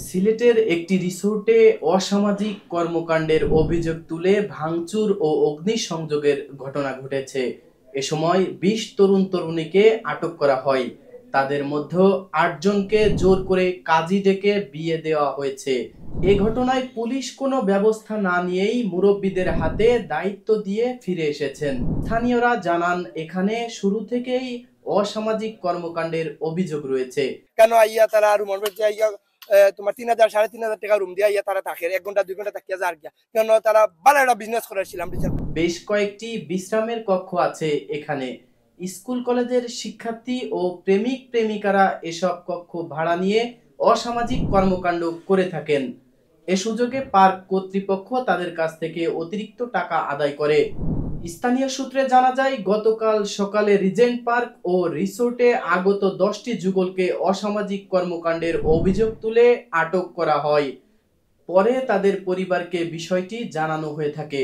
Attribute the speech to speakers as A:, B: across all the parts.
A: সিলেটের একটি রিসোর্টে অসামাজিক কর্মকাণ্ডের অভিযোগ তুলে ভাঙচুর ও অগ্নিসংযোগের ঘটনা ঘটেছে। এ সময় ২০ তরুণ-তরুণীকে আটক করা হয়। তাদের মধ্যে ৮ জনকে জোর করে কাজী ডেকে বিয়ে দেওয়া হয়েছে। এ ঘটনায় পুলিশ কোনো ব্যবস্থা না নিয়েই মুরব্বিদের হাতে দায়িত্ব দিয়ে ফিরে এসেছেন। স্থানীয়রা জানান, এখানে শুরু থেকেই অসামাজিক কর্মকাণ্ডের অভিযোগ রয়েছে।
B: কেন আইয়া তারা রুমের মধ্যে আইয়া তোমার ৩,০০০ ৩,৫০০ টাকা রুম দিয়ে আইয়া তারা থাকে ১ ঘন্টা ২ ঘন্টা থাকিয়া যার গিয়া কেন তারা ভালো একটা বিজনেস করেছিলাম।
A: বেশ কয়েকটি বিশ্রামের কক্ষ আছে এখানে। স্কুল কলেজের শিক্ষার্থী ও প্রেমিক প্রেমিকারা এসব কক্ষ ভাড়া নিয়ে অসামাজিক কর্মকাণ্ড করে থাকেন। এ সুযোগে পার্ক কর্তৃপক্ষ তাদের কাছ থেকে অতিরিক্ত টাকা আদায় করে। স্থানীয় সূত্রে জানা যায়, গতকাল সকালে রিজেন্ট পার্ক ও রিসোর্টে আগত ১০টি যুগলকে অসামাজিক কর্মকাণ্ডের অভিযোগ তুলে আটক করা হয়। পরে তাদের পরিবারকে বিষয়টি জানানো হয়ে থাকে।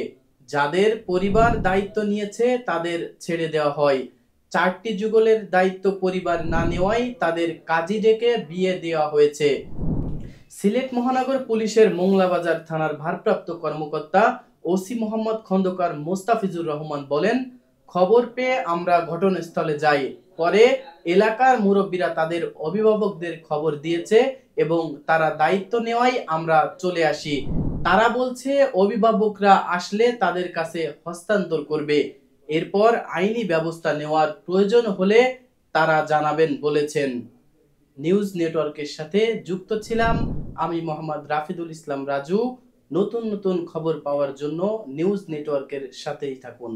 A: যাদের পরিবার দায়িত্ব নিয়েছে তাদের ছেড়ে দেওয়া হয়। ৪টি যুগলের দায়িত্ব পরিবার না নেওয়ায় তাদের কাজী ডেকে বিয়ে দেওয়া হয়েছে। সিলেট মহানগর পুলিশের মোংলাবাজার থানার ভারপ্রাপ্ত কর্মকর্তা ওসি মোহাম্মদ খন্দকার মোস্তাফিজুর রহমান বলেন, খবর পেয়ে আমরা ঘটনাস্থলে যাই। পরে এলাকার মুরব্বীরা তাদের অভিভাবকদের খবর দিয়েছে এবং তারা দায়িত্ব নেওয়ায় আমরা চলে আসি। তারা বলছে অভিভাবকরা আসলে তাদের কাছে হস্তান্তর করবে। এরপর আইনি ব্যবস্থা নেওয়ার প্রয়োজন হলে তারা জানাবেন বলেছেন। নিউজ নেটওয়ার্কের সাথে যুক্ত ছিলাম আমি মোহাম্মদ রাফিদুল ইসলাম রাজু। নতুন নতুন খবর পাওয়ার জন্য নিউজ নেটওয়ার্কের সাথেই থাকুন।